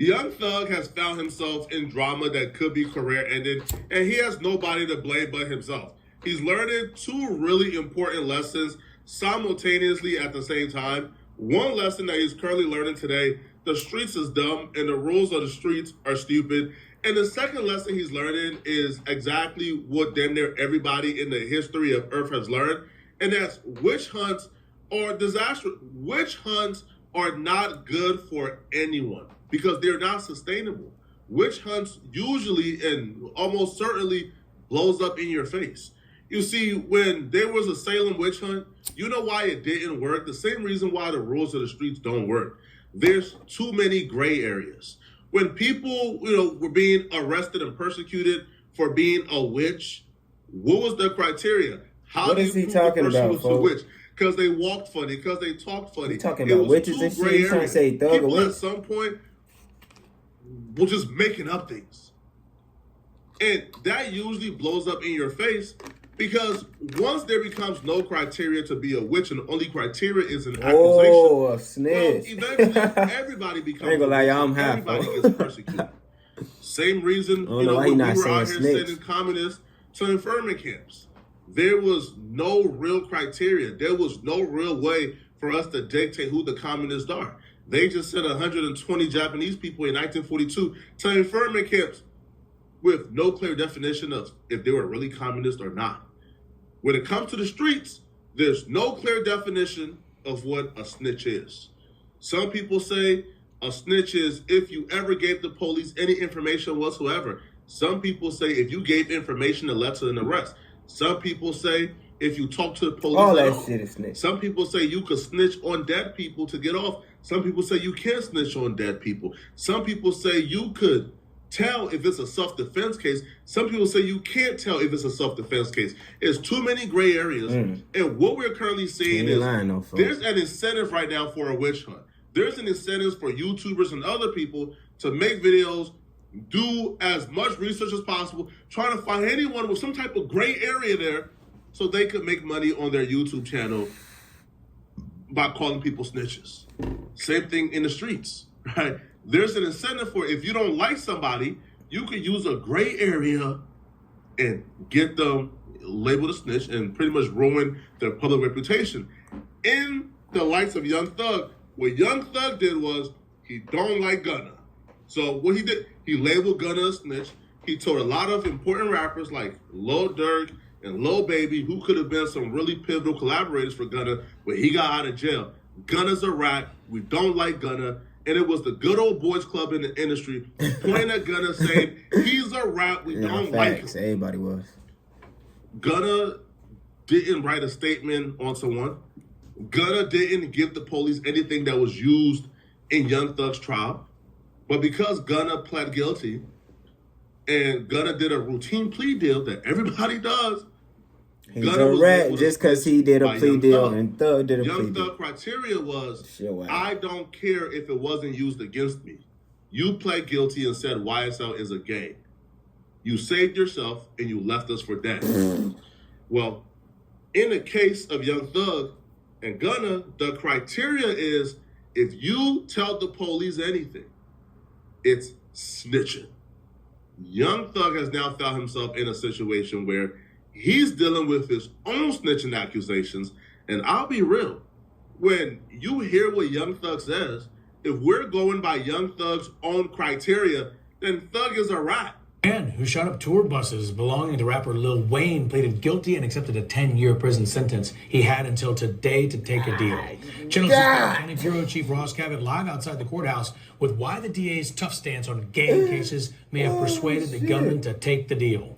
Young Thug has found himself in drama that could be career-ending, and he has nobody to blame but himself. He's learning two really important lessons simultaneously at the same time. One lesson that he's currently learning today: the streets is dumb and the rules of the streets are stupid. And the second lesson he's learning is exactly what damn near everybody in the history of Earth has learned, and that's witch hunts are disastrous. Witch hunts are not good for anyone because they're not sustainable. Witch hunts usually and almost certainly blows up in your face. You see, when there was a Salem witch hunt, you know why it didn't work? The same reason why the rules of the streets don't work. There's too many gray areas. When people, were being arrested and persecuted for being a witch, what was the criteria? What is he talking about, folks? A witch? Because they walked funny, because they talked funny. He talking about witches and shit? He's trying to say Thug people a witch? At some point were just making up things. And that usually blows up in your face because once there becomes no criteria to be a witch and the only criteria is an accusation. Oh, a snitch. Well, eventually everybody becomes I ain't gonna lie, y'all, I'm half. Everybody gets persecuted. Same reason, when we were out here sending communists to internment camps. There was no real criteria. There was no real way for us to dictate who the communists are. They just sent 120 Japanese people in 1942 to internment camps with no clear definition of if they were really communist or not. When it comes to the streets, there's no clear definition of what a snitch is. Some people say a snitch is if you ever gave the police any information whatsoever. Some people say if you gave information that led to an arrest. Some people say if you talk to the police all that shit is snitch. Some people say you could snitch on dead people to get off. Some people say you can't snitch on dead people. Some people say you could tell if it's a self-defense case. Some people say you can't tell if it's a self-defense case. There's too many gray areas. And what we're currently seeing is there's an incentive right now for a witch hunt. There's an incentive for YouTubers and other people to make videos, do as much research as possible, trying to find anyone with some type of gray area there so they could make money on their YouTube channel by calling people snitches. Same thing in the streets, right? There's an incentive for if you don't like somebody, you could use a gray area and get them labeled a snitch and pretty much ruin their public reputation. In the likes of Young Thug, what Young Thug did was he don't like Gunna. So what he did, he labeled Gunna a snitch. He told a lot of important rappers like Lil Durk and Lil Baby, who could have been some really pivotal collaborators for Gunna, when he got out of jail. Gunna's a rat. We don't like Gunna. And it was the good old boys club in the industry pointing at Gunna saying, he's a rat. We don't like him. Everybody was. Gunna didn't write a statement on someone. Gunna didn't give the police anything that was used in Young Thug's trial. But because Gunna pled guilty and Gunna did a routine plea deal that everybody does, he's a rat just because he did a plea deal and Thug did a plea deal. Young Thug criteria was, I don't care if it wasn't used against me. You pled guilty and said YSL is a gang. You saved yourself and you left us for dead. Well, in the case of Young Thug and Gunna, the criteria is if you tell the police anything, it's snitching. Young Thug has now found himself in a situation where he's dealing with his own snitching accusations. And I'll be real, when you hear what Young Thug says, if we're going by Young Thug's own criteria, then Thug is a rat. Man who shot up tour buses belonging to rapper Lil Wayne pleaded guilty and accepted a 10-year prison sentence. He had until today to take a deal. Channel 6 County Bureau Chief Ross Cabot live outside the courthouse with why the DA's tough stance on gang cases may have persuaded the gunman to take the deal.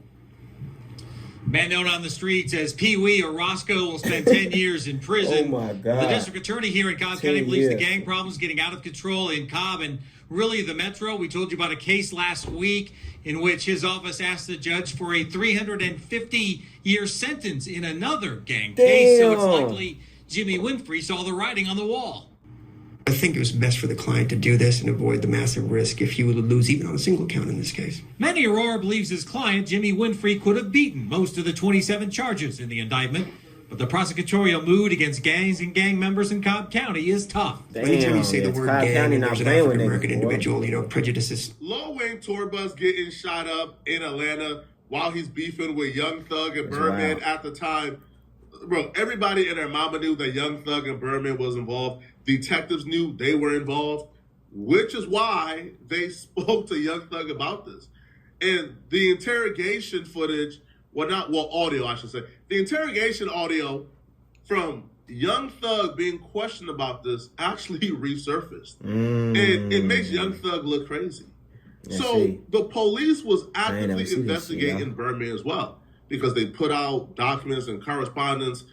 Man known on the streets as Pee Wee or Roscoe will spend 10 years in prison. Oh my God. The district attorney here in Cobb County believes the gang problems getting out of control in Cobb and really the Metro. We told you about a case last week in which his office asked the judge for a 350-year sentence in another gang case. So it's likely Jimmy Winfrey saw the writing on the wall. I think it was best for the client to do this and avoid the massive risk if he would lose even on a single count in this case. Manny Aurora believes his client, Jimmy Winfrey, could have beaten most of the 27 charges in the indictment. but the prosecutorial mood against gangs and gang members in Cobb County is tough. Anytime you say the word Cobb gang, County and not there's an playing with African-American niggas, boy. individual, prejudices. Lil Wayne tour bus getting shot up in Atlanta while he's beefing with Young Thug and Birdman at the time. Bro, everybody and their mama knew that Young Thug and Birdman was involved. Detectives knew they were involved, which is why they spoke to Young Thug about this. And the interrogation footage, audio, I should say. The interrogation audio from Young Thug being questioned about this actually resurfaced. And it makes Young Thug look crazy. So the police was actively investigating Birdman as well, because they put out documents and correspondence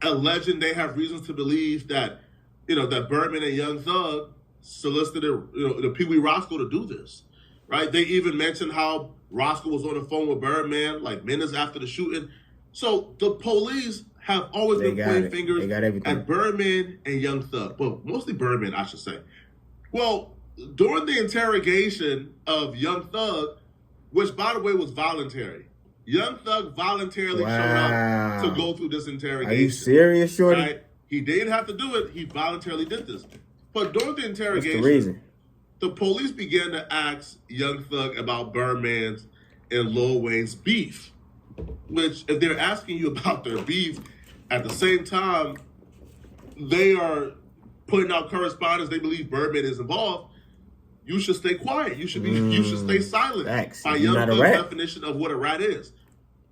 alleging they have reasons to believe that, that Birdman and Young Thug solicited, the Pee Wee Roscoe to do this, right? They even mentioned how Roscoe was on the phone with Birdman like minutes after the shooting. So the police have always been pointing fingers at Birdman and Young Thug, but mostly Birdman, I should say. Well, during the interrogation of Young Thug, which by the way was voluntary, Young Thug voluntarily showed up to go through this interrogation. Are you serious, shorty? Right? He didn't have to do it. He voluntarily did this. But during the interrogation, the police began to ask Young Thug about Birdman's and Lil Wayne's beef. Which, if they're asking you about their beef, at the same time, they are putting out correspondence. They believe Birdman is involved. You should stay quiet. You should stay silent. By Young Thug's definition of what a rat is.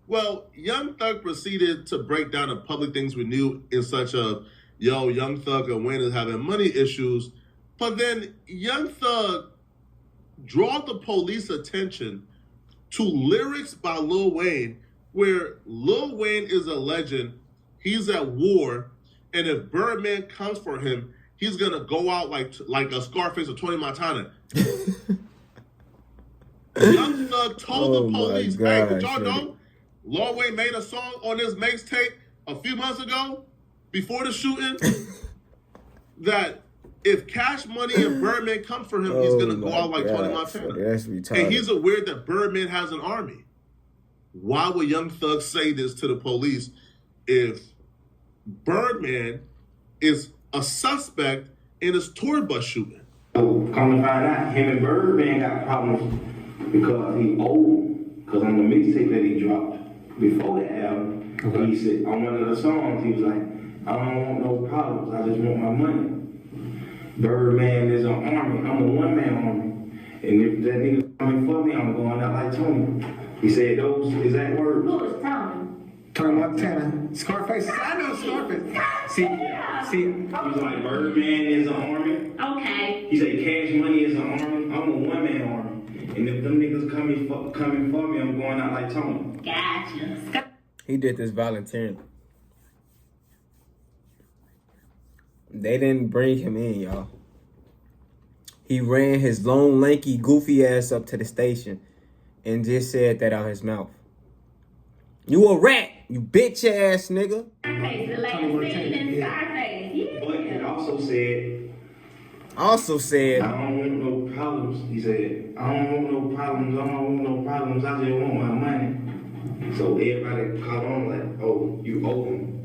Well, Young Thug proceeded to break down the public things we knew in such a, Young Thug and Wayne is having money issues. But then Young Thug draw the police attention to lyrics by Lil Wayne, where Lil Wayne is a legend. He's at war, and if Birdman comes for him, he's gonna go out like a Scarface or Tony Montana. Young Thug told the police, "Hey, did y'all know Lil Wayne made a song on his mixtape a few months ago, before the shooting, that if Cash Money and Birdman come for him, he's gonna go out like Tony Montana." That's retarded. And he's aware that Birdman has an army. Why would Young Thug say this to the police if Birdman is a suspect in his tour bus shooting? Come to find out, him and Birdman got problems because he old. Because on the mixtape that he dropped before the album, he said on one of the songs, he was like, "I don't want no problems, I just want my money." Birdman is an army, I'm a one-man army. And if that nigga coming for me, I'm going out like Tony. He said those exact words. Who is Tony? Tony Montana. Scarface. I know Scarface. See. He was like, Birdman is an army. Okay. He said Cash Money is an army. I'm a one-man army. And if them niggas coming for me, I'm going out like Tony. Gotcha. He did this voluntarily. They didn't bring him in, y'all. He ran his lone, lanky, goofy ass up to the station and just said that out his mouth. "You a rat, you bitch ass nigga." Scarface, the last scene in Scarface. Yeah. But he Also said, I don't want no problems. He said, I don't want no problems. I just want my money. So everybody caught on like, oh, you owe him.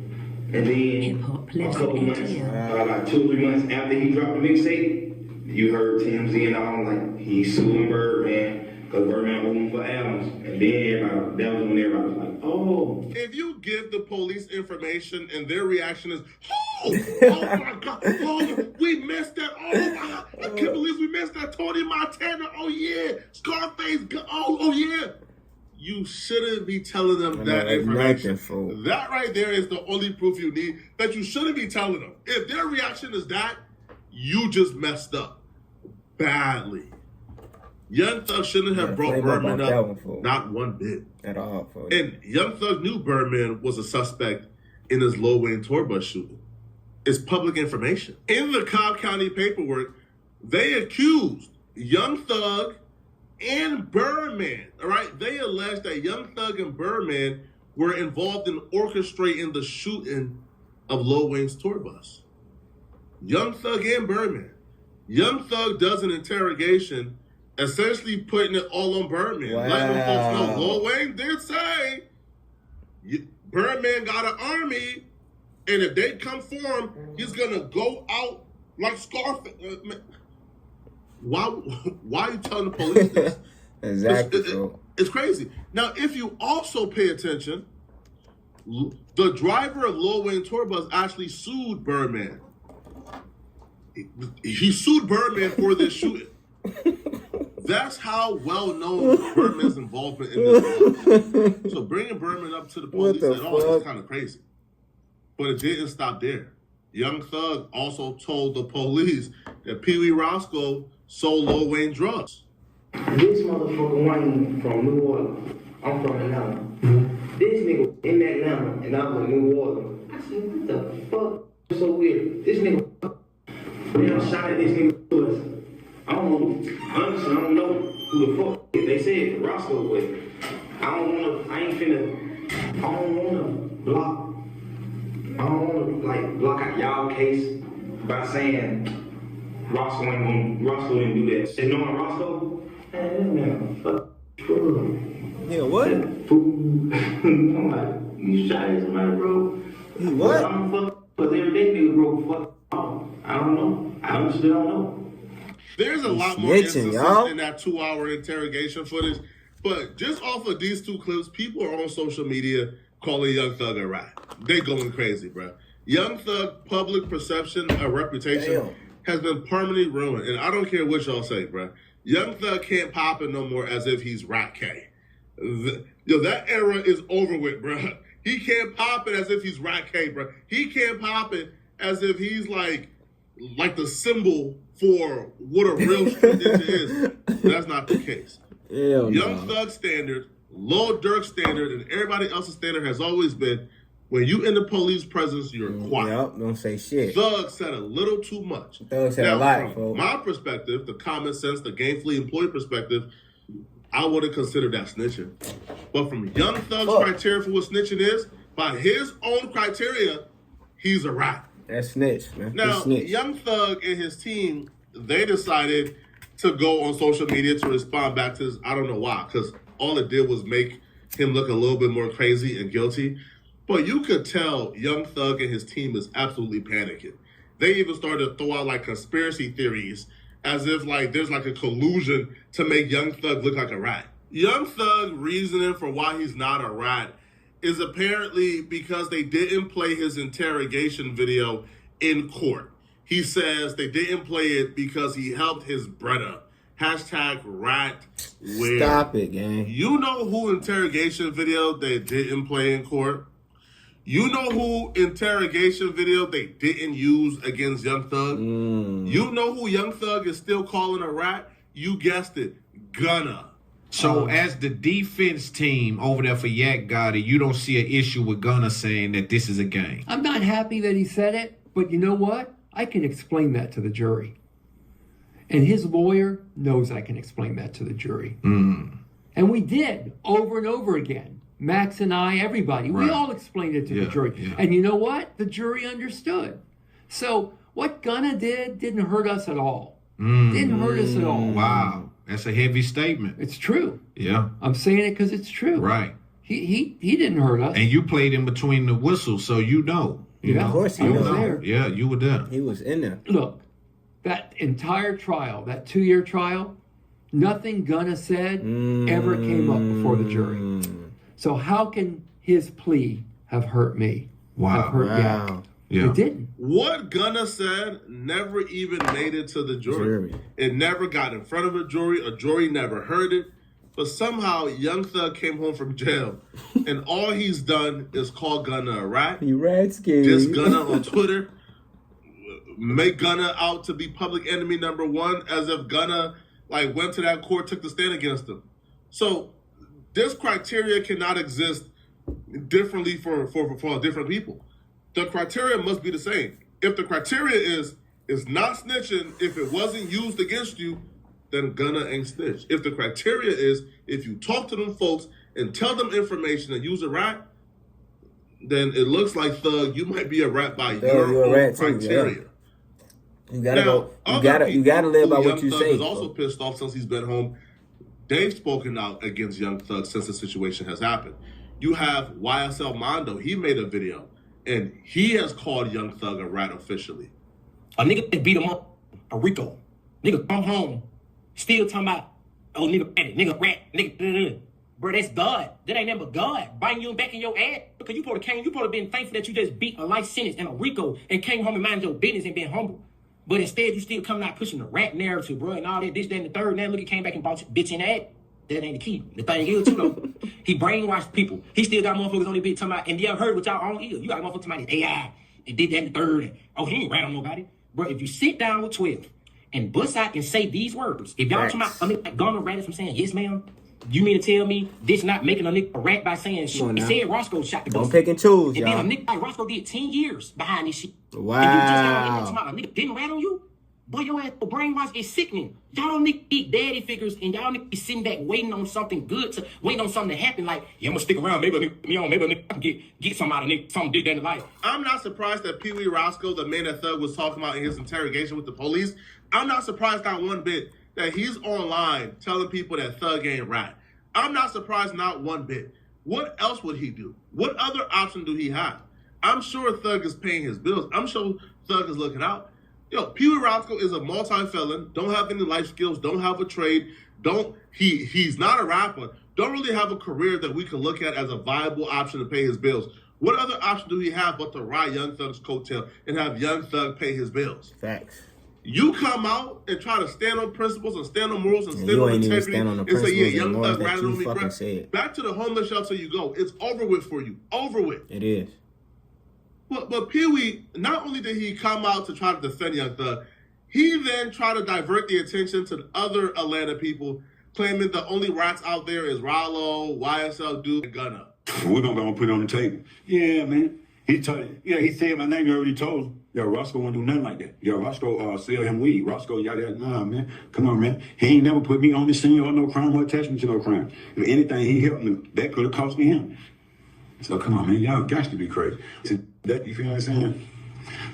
And then a couple months, like 2 or 3 months after he dropped the mixtape, you heard TMZ and all like, he's suing Birdman because Birdman owed him for albums. And then that was when everybody was like, oh. If you give the police information and their reaction is, oh my God, oh, we missed that. Oh my God, I can't believe we missed that. Tony Montana, oh yeah. Scarface, oh yeah. You shouldn't be telling them that information. That right there is the only proof you need that you shouldn't be telling them. If their reaction is that, you just messed up badly. Young Thug shouldn't have brought Birdman up, not one bit. At all. And Young Thug knew Birdman was a suspect in his Lil Wayne tour bus shooting. It's public information. In the Cobb County paperwork, they accused Young Thug and Birdman, all right? They alleged that Young Thug and Birdman were involved in orchestrating the shooting of Lil Wayne's tour bus. Young Thug and Birdman. Young Thug does an interrogation essentially putting it all on Birdman. Wow. Letting them folks know Lil Wayne did say Birdman got an army, and if they come for him, he's gonna go out like Scarface. Why are you telling the police this? Exactly. It's crazy. Now, if you also pay attention, the driver of Lil Wayne tour bus actually sued Birdman. He sued Birdman for this shooting. That's how well known Birdman's involvement in this was. So bringing Birdman up to the police at all is kind of crazy. But it didn't stop there. Young Thug also told the police that Pee Wee Roscoe sold Lil Wayne drugs. This motherfucker Wayne from New Orleans. I'm from Atlanta. This nigga in Atlanta and I was in New Orleans. I said, what the fuck? It's so weird. This nigga then shot at this nigga to us. I don't know. Honestly, I don't know who the fuck they said Roscoe was. I don't wanna block out y'all case by saying Roscoe didn't do that. Say no on Roscoe? Man, fuck. Yeah, what? Fool. I'm like, you shot at somebody, bro? What? I'm fuck, because every day nigga broke fuck. I don't know. I honestly don't know. There's a lot more instances in that 2-hour interrogation footage, but just off of these two clips, people are on social media calling Young Thug a rat. They going crazy, bro. Young Thug public perception, reputation has been permanently ruined, and I don't care what y'all say, bro. Young Thug can't pop it no more as if he's Rat K. That era is over with, bro. He can't pop it as if he's Rat K, bro. He can't pop it as if he's like the symbol for what a real street ninja is. That's not the case. Young Thug standard, Lil Durk standard, and everybody else's standard has always been when you in the police presence, you're quiet. Yep, don't say shit. Thug said a little too much. Thug said a lot, from my perspective, the common sense, the gainfully employed perspective, I would have considered that snitching. But from Young Thug's criteria for what snitching is, by his own criteria, he's a rat. That's snitch, man. Now, Young Thug and his team, they decided to go on social media to respond back to this. I don't know why, because all it did was make him look a little bit more crazy and guilty. But you could tell Young Thug and his team is absolutely panicking. They even started to throw out like conspiracy theories as if like there's like a collusion to make Young Thug look like a rat. Young Thug reasoning for why he's not a rat is apparently because they didn't play his interrogation video in court. He says they didn't play it because he helped his brother. #ratware. Stop it, gang. You know who interrogation video they didn't play in court? You know who interrogation video they didn't use against Young Thug? You know who Young Thug is still calling a rat? You guessed it, Gunna. So as the defense team over there for Yak Gotti, you don't see an issue with Gunna saying that this is a game? I'm not happy that he said it, but you know what? I can explain that to the jury. And his lawyer knows I can explain that to the jury. And we did over and over again. Max and I, everybody, we all explained it to the jury. And you know what? The jury understood. So what Gunna did didn't hurt us at all. Didn't hurt us at all. Wow. That's a heavy statement. It's true. Yeah. I'm saying it because it's true. Right. He didn't hurt us. And you played in between the whistles, so you know. You know? Of course he was know. there. Yeah, you were there. He was in there. Look, that entire trial, that 2-year trial, nothing Gunna said ever came up before the jury. So how can his plea have hurt me? Have hurt Yak? Yeah. It didn't. What Gunna said never even made it to the jury. It never got in front of a jury. A jury never heard it. But somehow Young Thug came home from jail, and all he's done is call Gunna a rat. You rat scared. Just Gunna on Twitter. Make Gunna out to be public enemy number one, as if Gunna like went to that court, took the stand against him. So this criteria cannot exist differently for different people. The criteria must be the same. If the criteria is not snitching, if it wasn't used against you, then Gunna ain't snitch. If the criteria is if you talk to them folks and tell them information and use a rat, then it looks like Thug, you might be a rat by your own criteria. Too, You gotta live by what you Thug say. is also pissed off since he's been home. They've spoken out against Young Thug since the situation has happened. You have YSL Mondo. He made a video, and he has called Young Thug a rat officially. A nigga that beat him up, a Rico. Nigga come home, still talking about, oh, nigga rat, nigga. Bro, that's God. That ain't never God biting you back in your ass. Because you supposed to been thankful that you just beat a life sentence and a Rico and came home and minded your business and been humble. But instead, you still coming out pushing the rat narrative, bro, and all that, this, that, and the third. Now look, he came back and bought your bitch in the ass. That ain't the key. The thing is, too, though, he brainwashed people. He still got motherfuckers on the bitch talking about, and y'all heard with y'all own ears. You got motherfuckers talking about AI and did that and the third. And, oh, he ain't rat on nobody. Bro, if you sit down with 12 and bust out and say these words, if y'all talking about a nigga like Gunner Rat from saying, yes, ma'am, you mean to tell me this not making a nigga a rat by saying shit? He said Roscoe shot the ghost. Don't pick and choose, and y'all. then a nigga like Roscoe did 10 years behind this shit. Wow. And you just now talking about a nigga didn't rat on you? Boy, your ass brainwash is sickening. Y'all niggas eat daddy figures and y'all niggas be sitting back waiting on something good waiting on something to happen. Like, yeah, I'm gonna stick around. Maybe a nigga can get somebody, something did that in life. I'm not surprised that Pee Wee Roscoe, the man that Thug was talking about in his interrogation with the police, I'm not surprised not one bit that he's online telling people that Thug ain't rat. I'm not surprised not one bit. What else would he do? What other option do he have? I'm sure Thug is paying his bills. I'm sure Thug is looking out. Yo, Pee Wee Roscoe is a multi-felon, don't have any life skills, don't have a trade, he's not a rapper, don't really have a career that we can look at as a viable option to pay his bills. What other option do he have but to ride Young Thug's coattail and have Young Thug pay his bills? Facts. You come out and try to stand on principles and stand on morals and stand on integrity and say, yeah, Young Thug ratted on me. Back to the homeless shelter you go. It's over with for you. Over with. It is. But Pee Wee, not only did he come out to try to defend Young Thug, he then tried to divert the attention to other Atlanta people, claiming the only rats out there is Rollo, YSL Dude, and Gunna. We're gonna put it on the table. Yeah, man. He said my name. You already told him. Yo, Roscoe won't do nothing like that. Yo, Roscoe sell him weed. Roscoe, nah, man. Come on, man. He ain't never put me on the scene or no crime or attach me to no crime. If anything, he helped me. That could have cost me him. So come on, man. Y'all got to be crazy. That, you feel what I'm saying?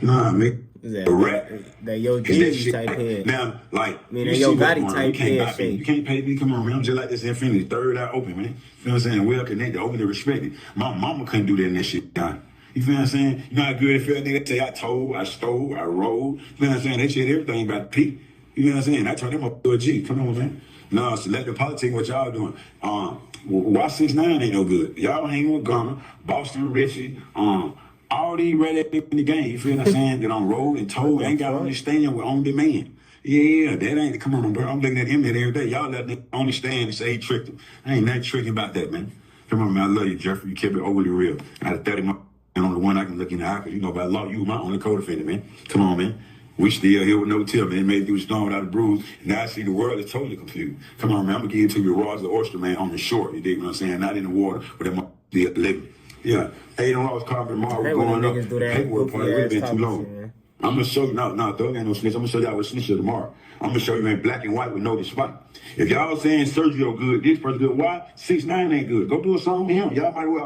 Nah, man. A rat. That Yo Jeezy type head. Now, like, that Yo Gotti type head shape. You can't pay me. Come on, man. I'm just like this Infinity. Third eye open, man. You feel what I'm saying? Well connected, overly respected. My mama couldn't do that in that shit, God. You feel what I'm saying? You know how good it felt? They say I told, I stole, I rolled. You feel what I'm saying? They said everything about Pete. You know what I'm saying? I told them up to a G. Come on, man. No, selective politics, what y'all doing? Why 6ix9ine ain't no good? Y'all hanging with Gunna, Boston Richie, all these red in the game. You feel what I'm saying? That on road and told, ain't got on the stand with on demand. Yeah, that ain't, come on, bro. I'm looking at him every day. Y'all let him on the stand and say he tricked him. I ain't nothing tricking about that, man. Come on, man. I love you, Jeffrey. You kept it overly real. I had to 30 my and on the one I can look in the eye, because you know by law, you my only co-defendant, man. Come on, man. We still here with no tip, man. Made through the storm without a bruise. Now I see the world is totally confused. Come on, man. I'm going to give it to you raw as the oyster, man, on the shore. You dig what I'm saying? Not in the water, but in my living. Yeah. $8 carpet tomorrow. We're going up. Paperwork part. It would have been too long. I'm going to show you. No, Thug ain't no snitch. I'm going to show y'all what snitch is tomorrow. I'm going to show you in black and white with no spot. If y'all saying Sergio good, this person good, why 6ix9ine ain't good? Go do a song with him. Y'all might well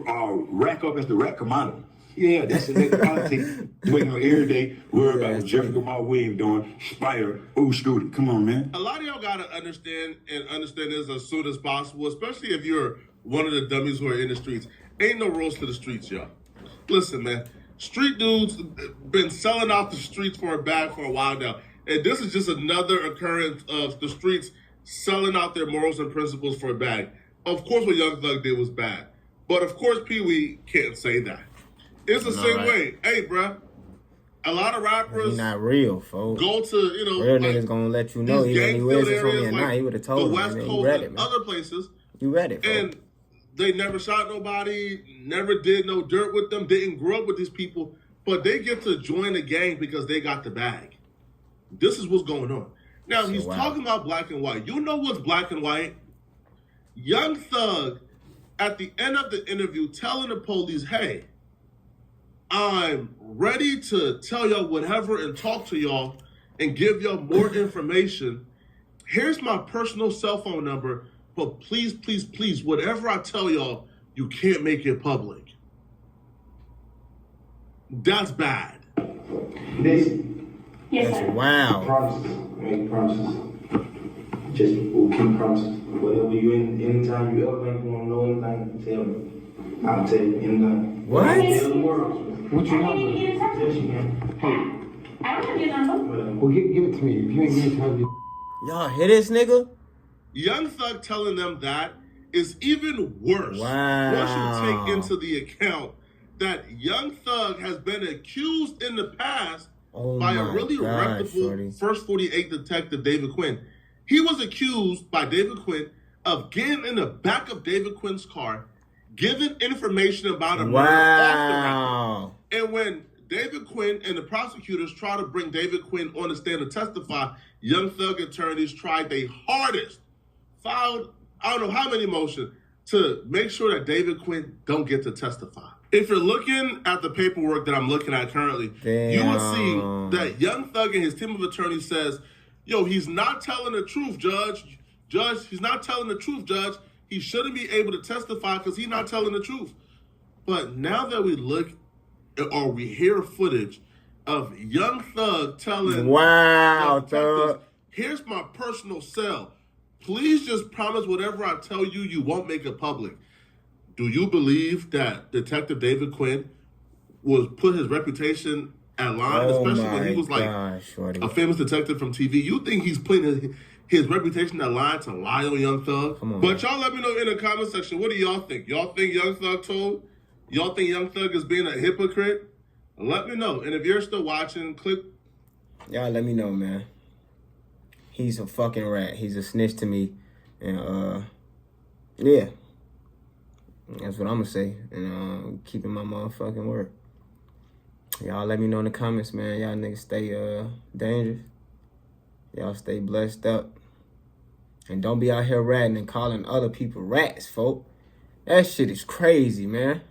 all rack up as the rat commodity. Yeah, that's the politics. Waiting on every day, worry about what Jeffrey Lamar Williams doing, Spider, Scooty. Come on, man. A lot of y'all gotta understand this as soon as possible, especially if you're one of the dummies who are in the streets. Ain't no rules to the streets, y'all. Listen, man. Street dudes been selling out the streets for a bag for a while now. And this is just another occurrence of the streets selling out their morals and principles for a bag. Of course, what Young Thug did was bad. But of course, Pee Wee can't say that. It's the same way. Hey, bruh. A lot of rappers he's not real, folks. Go to, real niggas gonna let you know even he wears it from me or not. He would have told the West Coast and other places. You read it, folks. And they never shot nobody, never did no dirt with them, didn't grow up with these people, but they get to join the gang because they got the bag. This is what's going on. Now, he's talking about black and white. You know what's black and white? Young Thug, at the end of the interview, telling the police, hey, I'm ready to tell y'all whatever and talk to y'all and give y'all more information. Here's my personal cell phone number, but please, please, please, whatever I tell y'all, you can't make it public. That's bad. Yes, sir. Wow. Promises. Make promises. Just keep promises. Whatever you anytime you ever think you want to know anything, tell me. I'll tell you anything. What? Tell the world. What's your I number? can't get in touch with you. I don't have your number. Well, give it to me. If you ain't gonna tell me. Y'all hear this nigga? Young Thug telling them that is even worse. Wow. Once you take into the account that Young Thug has been accused in the past by a really reputable First 48 detective, David Quinn. He was accused by David Quinn of getting in the back of David Quinn's car, giving information about a murder off the record. And when David Quinn and the prosecutors try to bring David Quinn on the stand to testify, Young Thug attorneys tried their hardest, filed I don't know how many motions to make sure that David Quinn don't get to testify. If you're looking at the paperwork that I'm looking at currently, you will see that Young Thug and his team of attorneys says, yo, he's not telling the truth, Judge. Judge, he's not telling the truth, Judge. He shouldn't be able to testify because he's not telling the truth. But now that we look or we hear footage of Young Thug telling detectives, here's my personal cell. Please just promise whatever I tell you, you won't make it public. Do you believe that Detective David Quinn was put his reputation at line, especially when he was like a famous detective from TV? You think he's putting his reputation at line to lie on Young Thug? But y'all let me know in the comment section, what do y'all think? Y'all think Young Thug told? Y'all think Young Thug is being a hypocrite? Let me know. And if you're still watching, click. Y'all let me know, man. He's a fucking rat. He's a snitch to me. And, yeah. That's what I'm going to say. And keeping my motherfucking word. Y'all let me know in the comments, man. Y'all niggas stay dangerous. Y'all stay blessed up. And don't be out here ratting and calling other people rats, folk. That shit is crazy, man.